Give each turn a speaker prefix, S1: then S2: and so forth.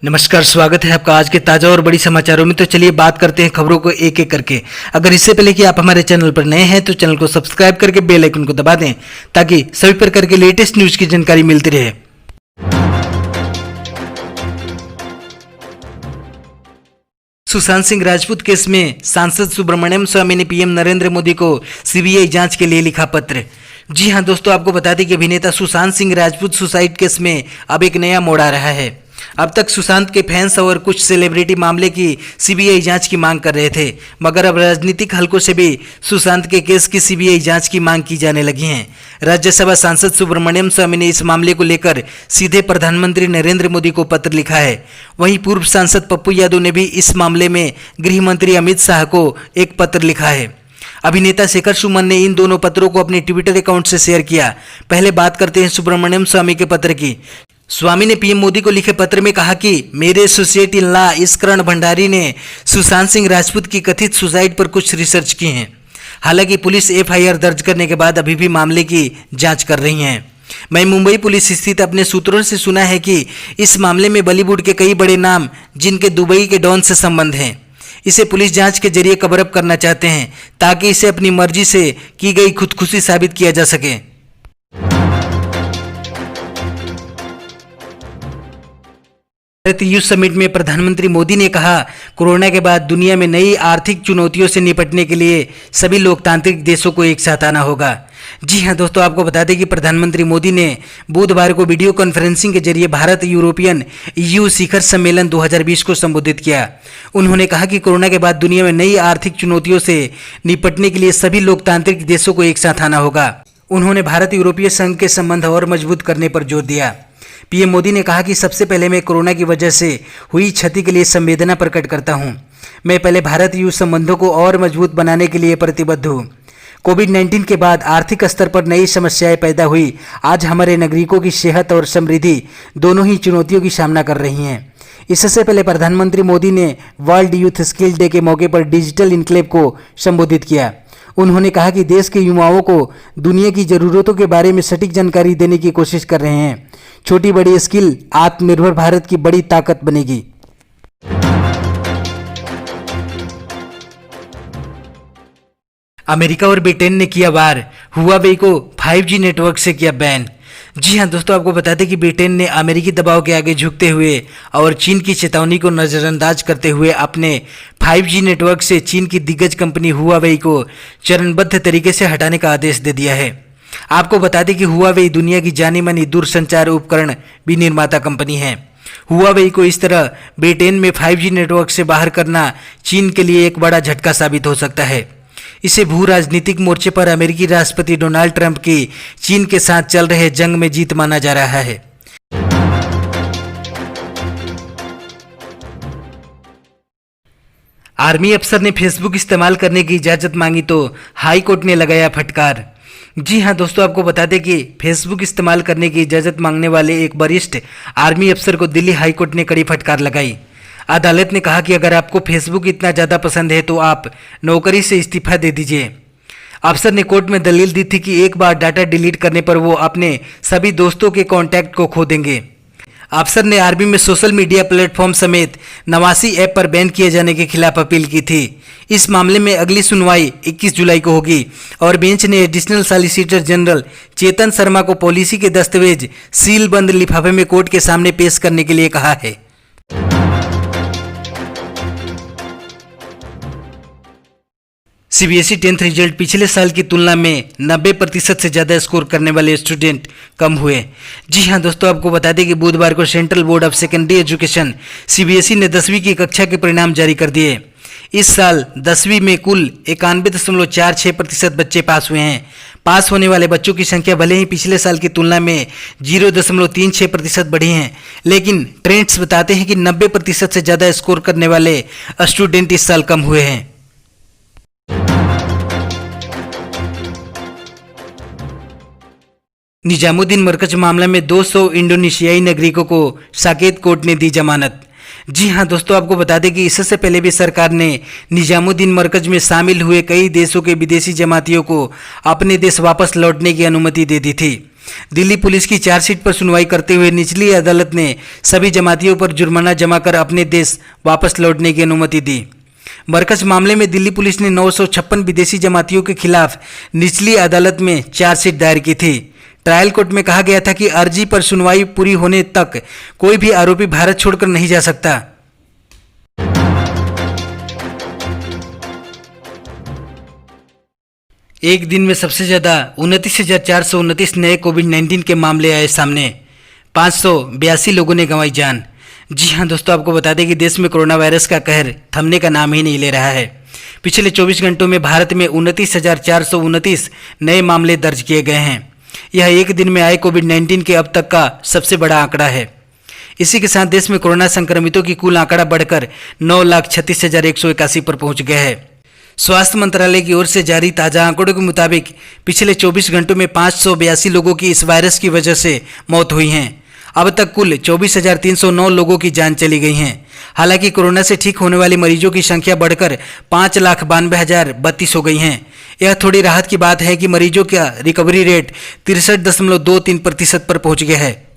S1: नमस्कार, स्वागत है आपका आज के ताज़ा और बड़ी समाचारों में। तो चलिए बात करते हैं खबरों को एक एक करके। अगर इससे पहले कि आप हमारे चैनल पर नए हैं तो चैनल को सब्सक्राइब करके बेल आइकन को दबा दें ताकि सभी प्रकार के लेटेस्ट न्यूज़ की जानकारी मिलती रहे। सुशांत सिंह राजपूत केस में सांसद सुब्रमण्यम स्वामी ने पीएम नरेंद्र मोदी को सीबीआई जांच के लिए लिखा पत्र। जी हां दोस्तों, आपको बता दें कि अभिनेता सुशांत सिंह राजपूत सुसाइड केस में अब एक नया मोड़ आ रहा है। अब तक सुशांत के फैंस और कुछ सेलिब्रिटी मामले की सीबीआई जांच की मांग कर रहे थे, मगर अब राजनीतिक हलकों से भी सुशांत के केस की सीबीआई जांच की मांग की जाने लगी है। राज्यसभा सांसद सुब्रमण्यम स्वामी ने इस मामले को लेकर सीधे प्रधानमंत्री नरेंद्र मोदी को पत्र लिखा है। वहीं पूर्व सांसद पप्पू यादव ने भी इस मामले में गृह मंत्री अमित शाह को एक पत्र लिखा है। अभिनेता शेखर सुमन ने इन दोनों पत्रों को अपने ट्विटर अकाउंट से शेयर किया। पहले बात करते हैं सुब्रमण्यम स्वामी के पत्र की। स्वामी ने पीएम मोदी को लिखे पत्र में कहा कि मेरे एसोसिएट इन लॉ इस्करण भंडारी ने सुशांत सिंह राजपूत की कथित सुसाइड पर कुछ रिसर्च की है। हालांकि पुलिस एफआईआर दर्ज करने के बाद अभी भी मामले की जांच कर रही है। मैं मुंबई पुलिस स्थित अपने सूत्रों से सुना है कि इस मामले में बॉलीवुड के कई बड़े नाम जिनके दुबई के डॉन से संबंध हैं, इसे पुलिस जांच के जरिए कवर अप करना चाहते हैं ताकि इसे अपनी मर्जी से की गई खुदकुशी साबित किया जा सके। भारत यूथ समिट में प्रधानमंत्री मोदी ने कहा, कोरोना के बाद दुनिया में नई आर्थिक चुनौतियों से निपटने के लिए सभी लोकतांत्रिक देशों को एक साथ आना होगा। जी हां दोस्तों, आपको बता दें कि प्रधानमंत्री मोदी ने बुधवार को वीडियो कॉन्फ्रेंसिंग के जरिए भारत यूरोपियन ईयू शिखर सम्मेलन 2020 को संबोधित किया। उन्होंने कहा कि कोरोना के बाद दुनिया में नई आर्थिक चुनौतियों से निपटने के लिए सभी लोकतांत्रिक देशों को एक साथ आना होगा। उन्होंने भारत यूरोपीय संघ के संबंध और मजबूत करने पर जोर दिया। पीएम मोदी ने कहा कि सबसे पहले मैं कोरोना की वजह से हुई क्षति के लिए संवेदना प्रकट करता हूं। मैं पहले भारत यूरोप संबंधों को और मजबूत बनाने के लिए प्रतिबद्ध हूं। कोविड-19 के बाद आर्थिक स्तर पर नई समस्याएं पैदा हुई। आज हमारे नागरिकों की सेहत और समृद्धि दोनों ही चुनौतियों की सामना कर रही हैं। इससे पहले प्रधानमंत्री मोदी ने वर्ल्ड यूथ स्किल डे के मौके पर डिजिटल इनक्लेव को संबोधित किया। उन्होंने कहा कि देश के युवाओं को दुनिया की ज़रूरतों के बारे में सटीक जानकारी देने की कोशिश कर रहे हैं। छोटी बड़ी स्किल आत्मनिर्भर भारत की बड़ी ताकत बनेगी। अमेरिका और ब्रिटेन ने किया वार, हुआवेई को 5G नेटवर्क से किया बैन। जी हां दोस्तों, आपको बता दें कि ब्रिटेन ने अमेरिकी दबाव के आगे झुकते हुए और चीन की चेतावनी को नज़रअंदाज करते हुए अपने 5G नेटवर्क से चीन की दिग्गज कंपनी हुआवेई को चरणबद्ध तरीके से हटाने का आदेश दे दिया है। आपको बता दें कि हुआवेई दुनिया की जानी मानी दूरसंचार उपकरण विनिर्माता कंपनी है। हुआवेई को इस तरह ब्रिटेन में 5G नेटवर्क से बाहर करना चीन के लिए एक बड़ा झटका साबित हो सकता है। इसे भू राजनीतिक मोर्चे पर अमेरिकी राष्ट्रपति डोनाल्ड ट्रंप की चीन के साथ चल रहे जंग में जीत माना जा रहा है। आर्मी अफसर ने फेसबुक इस्तेमाल करने की इजाजत मांगी तो हाई कोर्ट ने लगाया फटकार। जी हां दोस्तों, आपको बता दें कि फेसबुक इस्तेमाल करने की इजाजत मांगने वाले एक वरिष्ठ आर्मी अफसर को दिल्ली हाई कोर्ट ने कड़ी फटकार लगाई। अदालत ने कहा कि अगर आपको फेसबुक इतना ज़्यादा पसंद है तो आप नौकरी से इस्तीफा दे दीजिए। अफसर ने कोर्ट में दलील दी थी कि एक बार डाटा डिलीट करने पर वो अपने सभी दोस्तों के कॉन्टैक्ट को खो देंगे। अफसर ने आर्मी में सोशल मीडिया प्लेटफॉर्म समेत 89 ऐप पर बैन किए जाने के खिलाफ अपील की थी। इस मामले में अगली सुनवाई 21 जुलाई को होगी और बेंच ने additional solicitor general Chetan Sharma को पॉलिसी के दस्तावेज सील बंद लिफाफे में कोर्ट के सामने पेश करने के लिए कहा है। सीबीएसई 10th रिजल्ट पिछले साल की तुलना में 90% से ज़्यादा स्कोर करने वाले स्टूडेंट कम हुए। जी हां दोस्तों, आपको बता दें कि बुधवार को central board of secondary education CBSE ने 10वीं की कक्षा के परिणाम जारी कर दिए। इस साल 10वीं में कुल 91.46% बच्चे पास हुए हैं। पास होने वाले बच्चों की संख्या भले ही पिछले साल की तुलना में 0.36% बढ़ी है, लेकिन ट्रेंड्स बताते हैं कि 90% से ज़्यादा स्कोर करने वाले स्टूडेंट इस साल कम हुए हैं। निजामुद्दीन मरकज मामला में 200 इंडोनेशियाई नागरिकों को साकेत कोर्ट ने दी जमानत। जी हां दोस्तों, आपको बता दें कि इससे पहले भी सरकार ने निजामुद्दीन मरकज में शामिल हुए कई देशों के विदेशी जमातियों को अपने देश वापस लौटने की अनुमति दे दी थी। दिल्ली पुलिस की चार्जशीट पर सुनवाई करते हुए निचली अदालत ने सभी जमातियों पर जुर्माना जमा कर अपने देश वापस लौटने की अनुमति दी। मरकज मामले में दिल्ली पुलिस ने 956 विदेशी जमातियों के खिलाफ निचली अदालत में चार्जशीट दायर की थी। ट्रायल कोर्ट में कहा गया था कि अर्जी पर सुनवाई पूरी होने तक कोई भी आरोपी भारत छोड़कर नहीं जा सकता। एक दिन में सबसे ज़्यादा 29,429 नए कोविड-19 के मामले आए सामने। 582 लोगों ने गंवाई जान। जी हाँ दोस्तों, आपको बता दें कि देश में कोरोना वायरस का कहर थमने का नाम ही नहीं ले रहा है। पिछले 24 घंटों में भारत में 29,429 नए मामले दर्ज किए गए हैं। यह एक दिन में आए कोविड-19 के अब तक का सबसे बड़ा आंकड़ा है। इसी के साथ देश में कोरोना संक्रमितों की कुल आंकड़ा बढ़कर 9,36,181 पर पहुंच गया है। स्वास्थ्य मंत्रालय की ओर से जारी ताज़ा आंकड़ों के मुताबिक पिछले 24 घंटों में 582 लोगों की इस वायरस की वजह से मौत हुई हैं। अब तक कुल 24,309 लोगों की जान चली गई हैं। हालांकि कोरोना से ठीक होने वाले मरीजों की संख्या बढ़कर 5,92,032 हो गई हैं। यह थोड़ी राहत की बात है कि मरीजों का रिकवरी रेट 63.23% पर पहुंच गया है।